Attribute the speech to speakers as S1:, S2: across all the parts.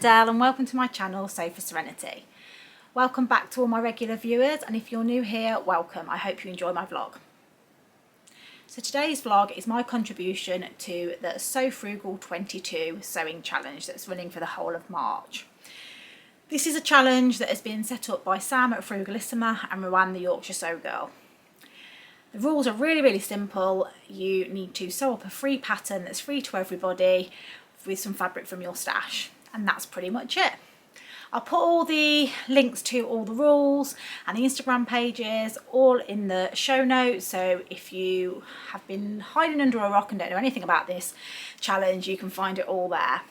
S1: Adele and welcome to my channel Sew for Serenity. Welcome back to all my regular viewers, and if you're new here, welcome. I hope you enjoy my vlog. So today's vlog is my contribution to the Sew Frugal 22 sewing challenge that's running for the whole of March. This is a challenge that has been set up by Sam at Frugalissima and Ruan the Yorkshire Sew Girl. The rules are really simple. You need to sew up a free pattern that's free to everybody with some fabric from your stash, and that's pretty much it. I'll put all the links to all the rules and the Instagram pages all in the show notes, so if you have been hiding under a rock and don't know anything about this challenge, you can find it all there.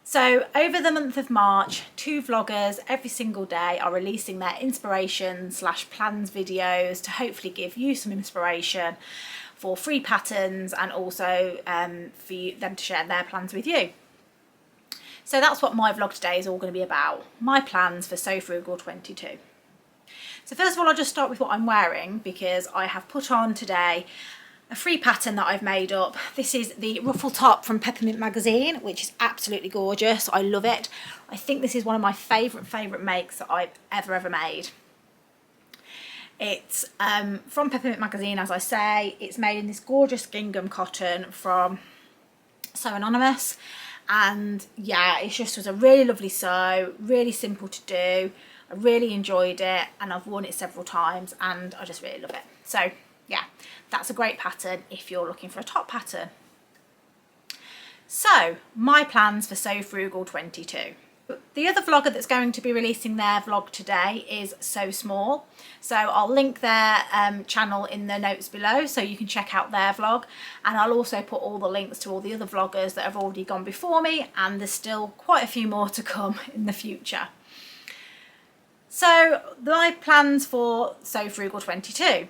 S1: So over the month of March, 2 vloggers every single day are releasing their inspiration / plans videos to hopefully give you some inspiration for free patterns, and also for them to share their plans with you. So that's what my vlog today is all going to be about, my plans for Sew Frugal 22. So first of all, I'll just start with what I'm wearing, because I have put on today a free pattern that I've made up. This is the Ruffle top from Peppermint magazine, which is absolutely gorgeous. I love it. I think this is one of my favourite makes that I've ever made. It's from Peppermint magazine, as I say. It's made in this gorgeous gingham cotton from Sew Anonymous, and yeah, it just was a really lovely sew, really simple to do. I really enjoyed it, and I've worn it several times and I just really love it. So yeah, that's a great pattern if you're looking for a top pattern. So my plans for Sew Frugal 22. The other vlogger that's going to be releasing their vlog today is Sew Small, so I'll link their channel in the notes below so you can check out their vlog, and I'll also put all the links to all the other vloggers that have already gone before me, and there's still quite a few more to come in the future. So my plans for Sew Frugal 22.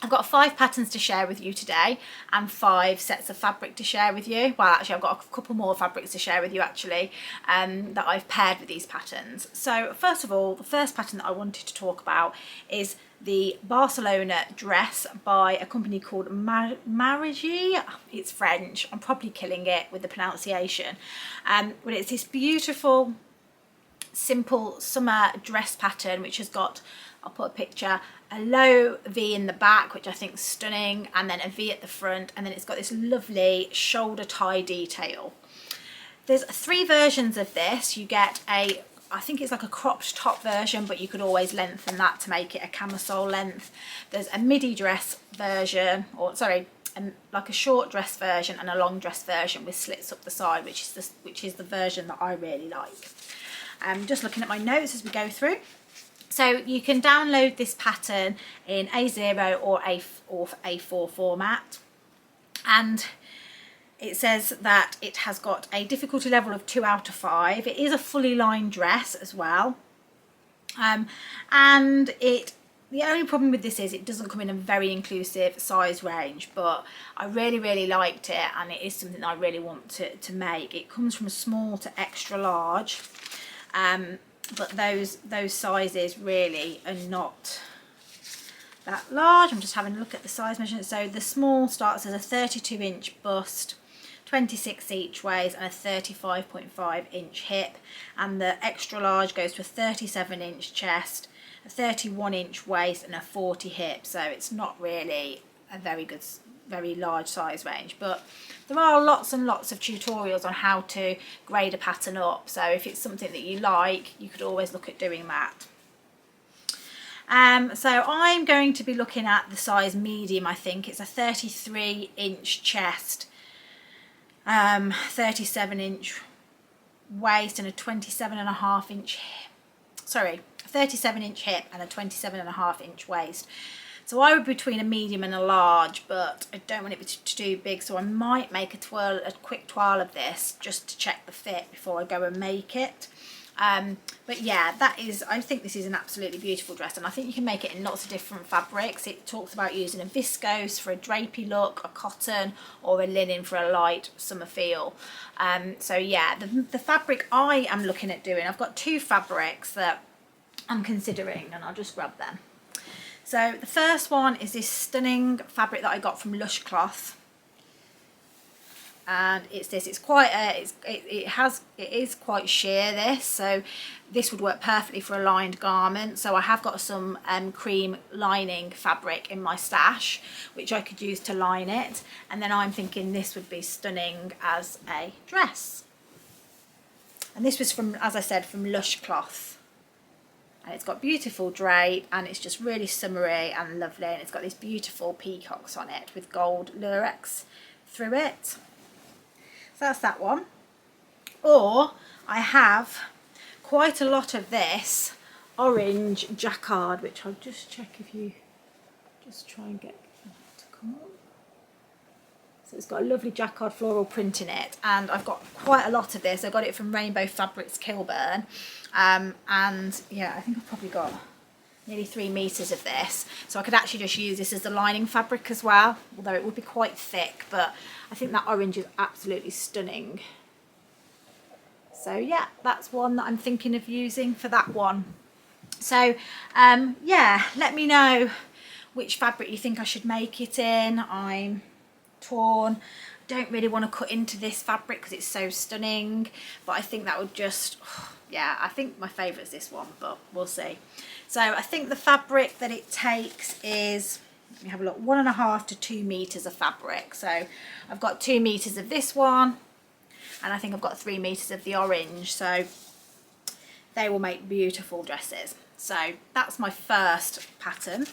S1: I've got 5 patterns to share with you today and 5 sets of fabric to share with you. Well, actually I've got a couple more fabrics to share with you actually, that I've paired with these patterns. So first of all, the first pattern that I wanted to talk about is the Barcelona Dress by a company called Marigi. It's French, I'm probably killing it with the pronunciation, but it's this beautiful simple summer dress pattern which has got, I'll put a picture, a low V in the back, which I think is stunning, and then a V at the front, and then it's got this lovely shoulder tie detail. There's 3 versions of this. You get a, I think it's like a cropped top version, but you could always lengthen that to make it a camisole length. There's a midi dress version, or sorry, like a short dress version and a long dress version with slits up the side, which is the version that I really like. Just looking at my notes as we go through. So you can download this pattern in A0 or A4 format, and it says that it has got a difficulty level of 2 out of 5. It is a fully lined dress as well, and the only problem with this is it doesn't come in a very inclusive size range, but I really liked it, and it is something I really want to make. It comes from a small to extra large, but those sizes really are not that large. I'm just having a look at the size measurement. So the small starts as a 32-inch bust, 26 each waist, and a 35.5-inch hip, and the extra large goes to a 37-inch chest, a 31-inch waist, and a 40 hip. So it's not really a very large size range, but there are lots and lots of tutorials on how to grade a pattern up, so if it's something that you like, you could always look at doing that. So I'm going to be looking at the size medium. I think it's a 33-inch chest, 37-inch waist, and a 27.5-inch, sorry, 37-inch hip and a 27.5-inch waist. So I would be between a medium and a large, but I don't want it to be too big, so I might make a quick twirl of this just to check the fit before I go and make it. But yeah, I think this is an absolutely beautiful dress, and I think you can make it in lots of different fabrics. It talks about using a viscose for a drapey look, a cotton, or a linen for a light summer feel. So yeah, the fabric I am looking at doing, I've got 2 fabrics that I'm considering, and I'll just grab them. So the first one is this stunning fabric that I got from Lush Cloth. and it's this. It's quite a, it is quite sheer, this, so this would work perfectly for a lined garment. So I have got some cream lining fabric in my stash which I could use to line it, and then I'm thinking this would be stunning as a dress. And this was from, as I said, from Lush Cloth, and it's got beautiful drape, and it's just really summery and lovely, and it's got these beautiful peacocks on it with gold lurex through it. So that's that one. Or I have quite a lot of this orange jacquard, which I'll just check if you just try and get that to come up. So it's got a lovely jacquard floral print in it, and I've got quite a lot of this. I got it from Rainbow Fabrics Kilburn, and yeah, I think I've probably got nearly 3 meters of this, so I could actually just use this as the lining fabric as well, although it would be quite thick, but I think that orange is absolutely stunning. So yeah, that's one that I'm thinking of using for that one. So yeah, let me know which fabric you think I should make it in. I'm torn. Don't really want to cut into this fabric because it's so stunning, but I think that would just, yeah, I think my favourite is this one, but we'll see. So I think the fabric that it takes is, let me have a look, 1.5 to 2 meters of fabric. So I've got 2 meters of this one, and I think I've got 3 meters of the orange, so they will make beautiful dresses. So that's my first pattern.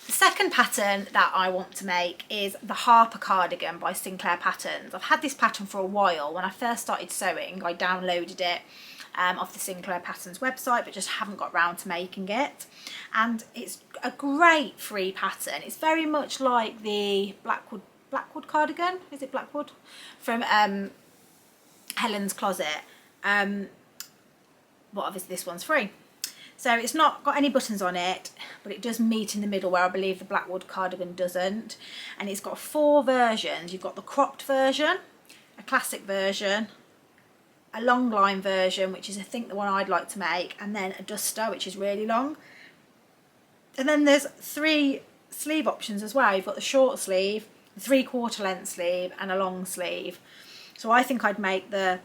S1: The second pattern that I want to make is the Harper Cardigan by Sinclair Patterns. I've had this pattern for a while. When I first started sewing, I downloaded it off the Sinclair Patterns website, but just haven't got round to making it. And it's a great free pattern. It's very much like the Blackwood cardigan, is it Blackwood? From Helen's Closet, but obviously this one's free. So it's not got any buttons on it, but it does meet in the middle where I believe the Blackwood cardigan doesn't. And it's got 4 versions. You've got the cropped version, a classic version, a long line version, which is I think the one I'd like to make, and then a duster, which is really long. And then there's 3 sleeve options as well. You've got the short sleeve, the 3/4 length sleeve, and a long sleeve. So I think I'd make the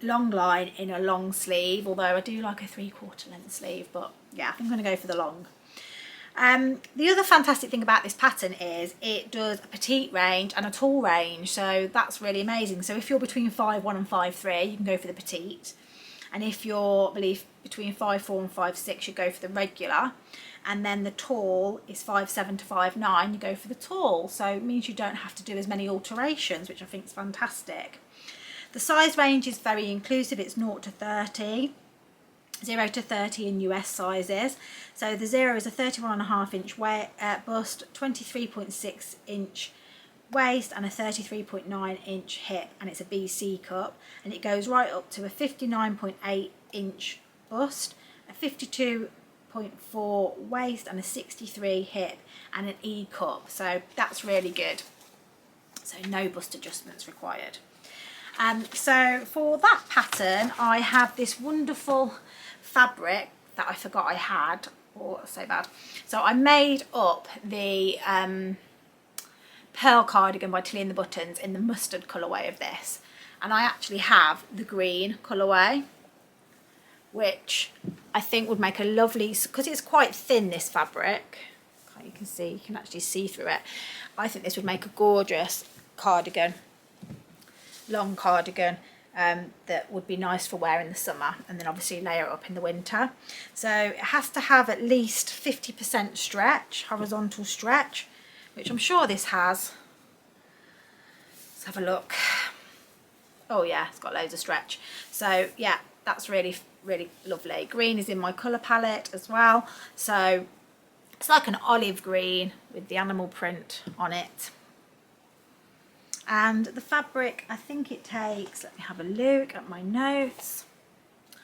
S1: long line in a long sleeve, although I do like a 3/4 length sleeve, but yeah, I think I'm going to go for the long. The other fantastic thing about this pattern is it does a petite range and a tall range, so that's really amazing. So if you're between 5'1" and 5'3", you can go for the petite, and if you're between 5'4" and 5'6", you go for the regular, and then the tall is 5'7" to 5'9", you go for the tall. So it means you don't have to do as many alterations, which I think is fantastic. The size range is very inclusive. It's 0 to 30, 0 to 30 in US sizes. So the 0 is a 31.5 inch bust, 23.6 inch waist, and a 33.9 inch hip, and it's a BC cup, and it goes right up to a 59.8 inch bust, a 52.4 waist, and a 63 hip, and an E cup. So that's really good. So no bust adjustments required. So for that pattern, I have this wonderful fabric that I forgot I had. Oh, so bad. So I made up the Pearl Cardigan by Tilly and the Buttons in the mustard colourway of this. And I actually have the green colourway, which I think would make a lovely, because it's quite thin, this fabric. You can see, you can actually see through it. I think this would make a gorgeous cardigan. Long cardigan that would be nice for wear in the summer, and then obviously layer it up in the winter. So it has to have at least 50% stretch, horizontal stretch, which I'm sure this has. Let's have a look. Oh yeah, it's got loads of stretch. So yeah, that's really, really lovely. Green is in my colour palette as well. So it's like an olive green with the animal print on it. And the fabric, I think it takes, let me have a look at my notes. I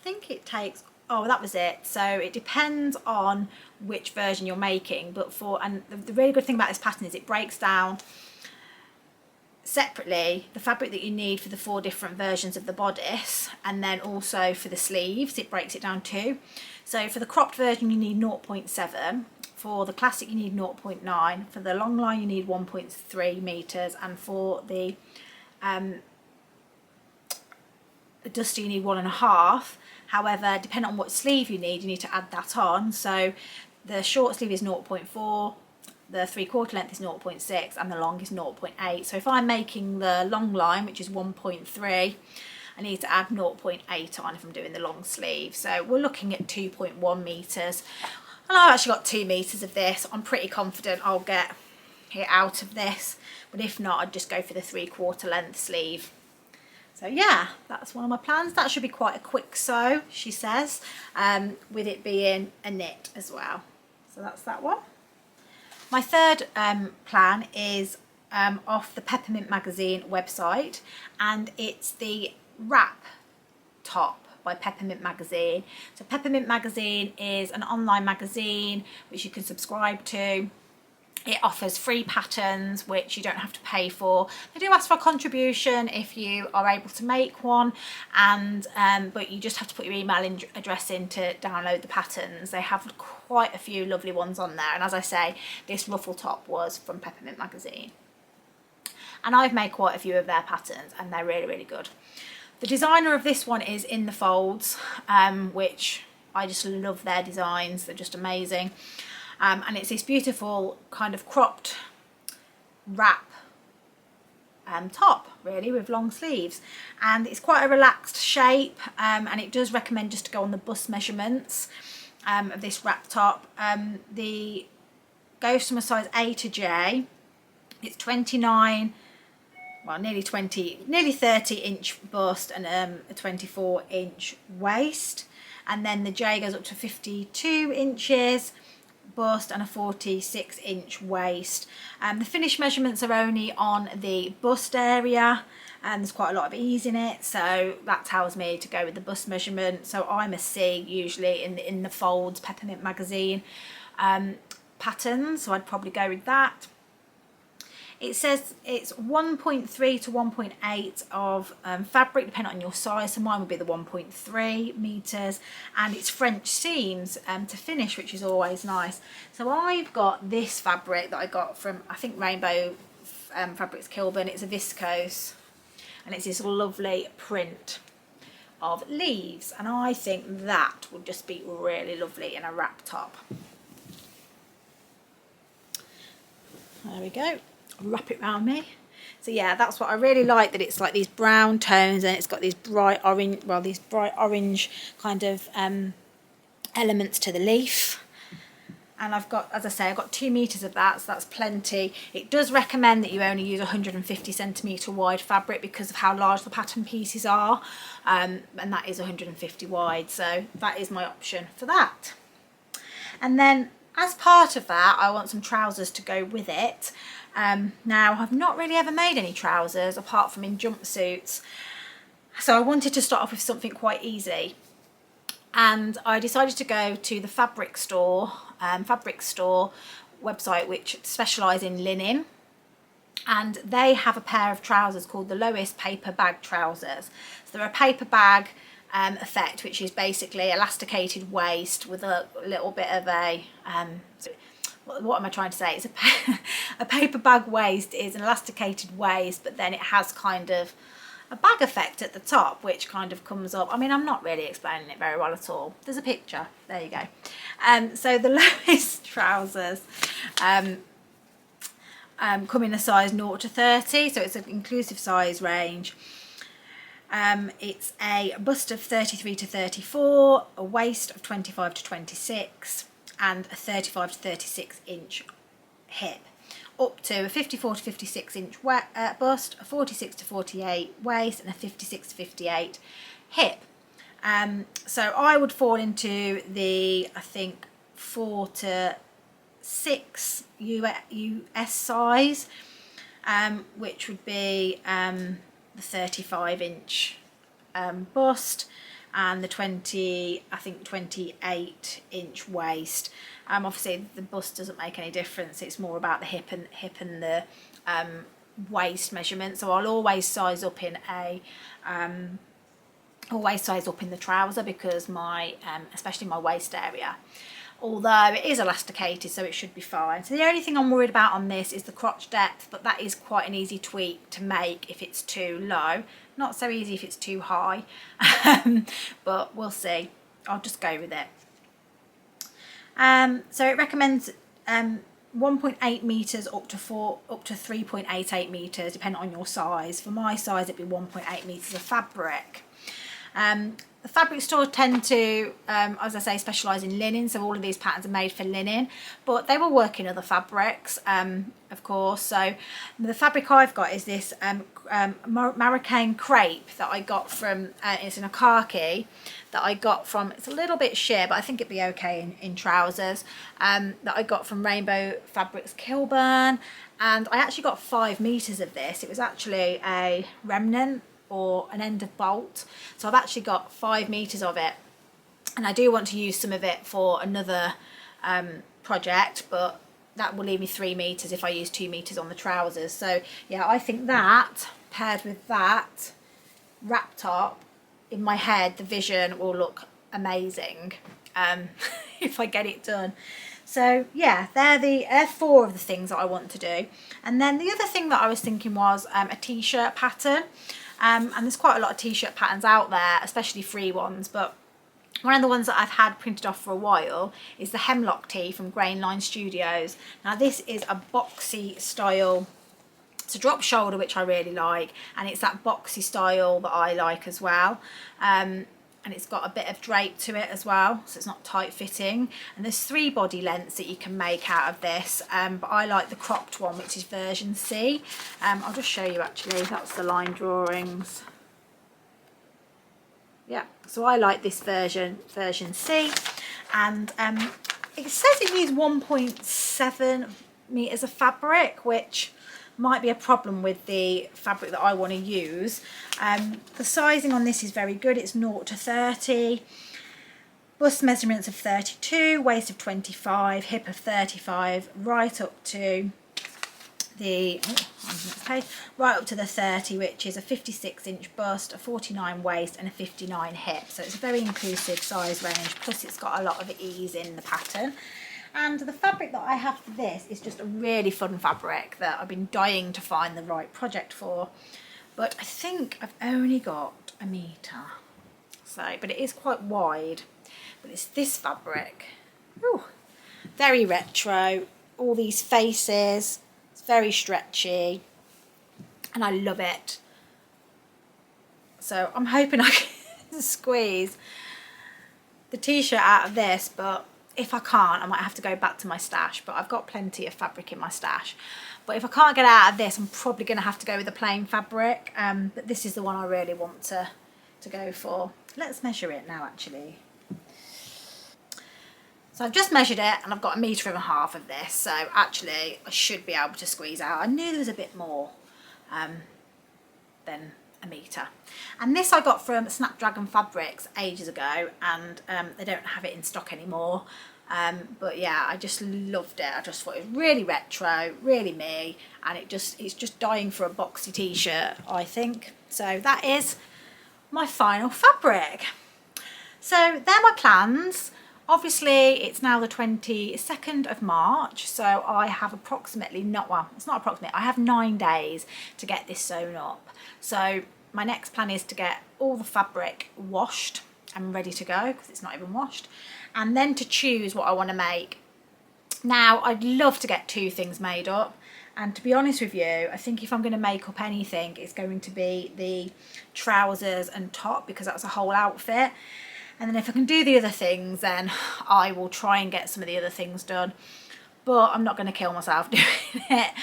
S1: think it takes, oh, that was it. So it depends on which version you're making, but and the really good thing about this pattern is it breaks down separately the fabric that you need for the 4 different versions of the bodice, and then also for the sleeves, it breaks it down too. So for the cropped version, you need 0.7. For the classic you need 0.9, for the long line you need 1.3 meters, and for the dusty you need 1.5. However, depending on what sleeve you need to add that on. So the short sleeve is 0.4, the 3/4 length is 0.6, and the long is 0.8. So if I'm making the long line, which is 1.3, I need to add 0.8 on if I'm doing the long sleeve. So we're looking at 2.1 meters. And I've actually got 2 meters of this. I'm pretty confident I'll get it out of this, but if not, I'd just go for the 3/4 length sleeve. So yeah, that's one of my plans. That should be quite a quick sew, she says, with it being a knit as well. So that's that one. My third plan is off the Peppermint magazine website, and it's the wrap top by Peppermint magazine. So Peppermint magazine is an online magazine which you can subscribe to. It offers free patterns which you don't have to pay for. They do ask for a contribution if you are able to make one, and but you just have to put your email address in to download the patterns. They have quite a few lovely ones on there, and as I say, this ruffle top was from Peppermint magazine. And I've made quite a few of their patterns and they're really, really good. The designer of this one is In the Folds, which I just love their designs. They're just amazing. And it's this beautiful kind of cropped wrap top, really, with long sleeves. And it's quite a relaxed shape, and it does recommend just to go on the bust measurements of this wrap top. The goes from a size A to J. It's 29, well, nearly 30 inch bust and a 24 inch waist. And then the J goes up to 52 inches bust and a 46 inch waist. The finished measurements are only on the bust area, and there's quite a lot of ease in it, so that tells me to go with the bust measurement. So I'm a C usually in the Folds Peppermint magazine patterns, so I'd probably go with that. It says it's 1.3 to 1.8 of fabric, depending on your size. So mine would be the 1.3 meters, and it's French seams to finish, which is always nice. So I've got this fabric that I got from, I think, Rainbow Fabrics Kilburn. It's a viscose, and it's this lovely print of leaves, and I think that would just be really lovely in a wrap top. There we go. Wrap it around me. So yeah, that's what I really like, that it's like these brown tones and it's got these bright orange, well, these bright orange kind of elements to the leaf. And I've got, as I say, I've got 2 meters of that, so that's plenty. It does recommend that you only use 150 centimetre wide fabric because of how large the pattern pieces are, and that is 150 wide, so that is my option for that. And then as part of that, I want some trousers to go with it. Now, I've not really ever made any trousers apart from in jumpsuits, so I wanted to start off with something quite easy, and I decided to go to the fabric store website, which specialise in linen, and they have a pair of trousers called the Lois paper bag trousers. So they're a paper bag effect, which is basically elasticated waist with a little bit of a what am I trying to say? It's a paper bag waist is an elasticated waist, but then it has kind of a bag effect at the top, which kind of comes up. I mean, I'm not really explaining it very well at all. There's a picture. There you go. So the Lois trousers come in a size 0 to 30, so it's an inclusive size range. It's a bust of 33 to 34, a waist of 25 to 26, and a 35 to 36 inch hip, up to a 54 to 56 inch bust, a 46 to 48 waist, and a 56 to 58 hip. So I would fall into the, I think, 4 to 6 US size, which would be the 35 inch bust and the 28 inch waist. Obviously the bust doesn't make any difference, it's more about the hip and the waist measurement. So I'll always size up in the trouser, because my especially my waist area, although it is elasticated, so it should be fine. So the only thing I'm worried about on this is the crotch depth, but that is quite an easy tweak to make if it's too low. Not so easy if it's too high, but we'll see. I'll just go with it. So it recommends 1.8 meters up to 3.88 meters, depending on your size. For my size, it'd be 1.8 meters of fabric. The fabric stores tend to, as I say, specialise in linen, so all of these patterns are made for linen, but they will work in other fabrics, of course. So the fabric I've got is this Moroccan crepe that I got from, it's in a khaki, that I got from, it's a little bit sheer, but I think it'd be okay in trousers, that I got from Rainbow Fabrics Kilburn, and I actually got 5 meters of this. It was actually a remnant or an end of bolt, so I've actually got 5 meters of it, and I do want to use some of it for another project, but that will leave me 3 meters if I use 2 meters on the trousers. So yeah, I think that paired with that wrap top, in my head the vision will look amazing if I get it done. So yeah, they're 4 of the things that I want to do. And then the other thing that I was thinking was a t-shirt pattern. And there's quite a lot of t-shirt patterns out there, especially free ones, but one of the ones that I've had printed off for a while is the Hemlock Tee from Grain Line Studios. Now this is a boxy style. It's a drop shoulder, which I really like, and it's that boxy style that I like as well. And it's got a bit of drape to it as well, so it's not tight fitting. And there's 3 body lengths that you can make out of this, but I like the cropped one, which is version C. I'll just show you actually, that's the line drawings. Yeah, so I like this version C, and it says it needs 1.7 meters of fabric, which might be a problem with the fabric that I want to use. The sizing on this is very good. It's 0 to 30, bust measurements of 32, waist of 25, hip of 35, right up to the right up to the 30, which is a 56-inch bust, a 49 waist, and a 59 hip. So it's a very inclusive size range. Plus, it's got a lot of ease in the pattern. And the fabric that I have for this is just a really fun fabric that I've been dying to find the right project for. But I think I've only got a metre. So, but it is quite wide. But it's this fabric. Ooh, very retro. All these faces. It's very stretchy. And I love it. So I'm hoping I can squeeze the t-shirt out of this, but if I can't, I might have to go back to my stash, but I've got plenty of fabric in my stash. But if I can't get out of this, I'm probably going to have to go with the plain fabric. But this is the one I really want to go for. Let's measure it now, actually. So I've just measured it, and I've got 1.5 meters of this. So actually, I should be able to squeeze out. I knew there was a bit more than 1 meter. And this I got from Snapdragon Fabrics ages ago, and they don't have it in stock anymore. But yeah, I just loved it. I just thought it was really retro, really me, and it's just dying for a boxy t-shirt, I think. So that is my final fabric. So they're my plans. Obviously, it's now the 22nd of March, so I have approximately, it's not approximate, I have 9 days to get this sewn up. So my next plan is to get all the fabric washed and ready to go, because it's not even washed, and then to choose what I want to make. Now, I'd love to get 2 things made up, and to be honest with you, I think if I'm going to make up anything, it's going to be the trousers and top, because that's a whole outfit. And then if I can do the other things, then I will try and get some of the other things done. But I'm not going to kill myself doing it.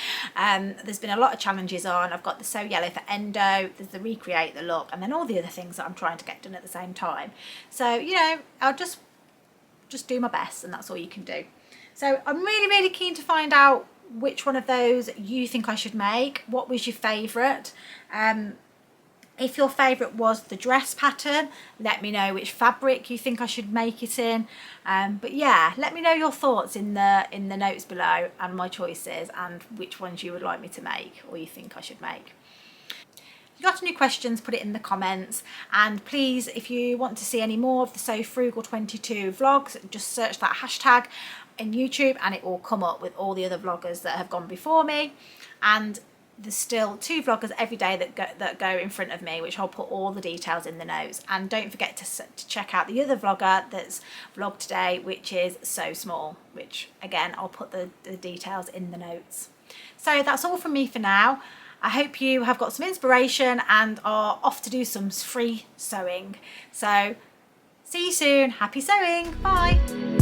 S1: There's been a lot of challenges on. I've got the Sew Yellow for Endo, there's the Recreate the Look, and then all the other things that I'm trying to get done at the same time. So, you know, I'll just do my best, and that's all you can do. So I'm really, really keen to find out which one of those you think I should make. What was your favourite? If your favourite was the dress pattern, let me know which fabric you think I should make it in. But yeah, let me know your thoughts in the notes below, and my choices, and which ones you would like me to make or you think I should make. you got any questions, put it in the comments. And please, if you want to see any more of the So Frugal 22 vlogs, just search that hashtag in YouTube and it will come up with all the other vloggers that have gone before me. And there's still 2 vloggers every day that go in front of me, which I'll put all the details in the notes. And don't forget to check out the other vlogger that's vlogged today, which is So Small, which again I'll put the details in the notes. So that's all from me for now. I hope you have got some inspiration and are off to do some free sewing. So see you soon. Happy sewing. Bye.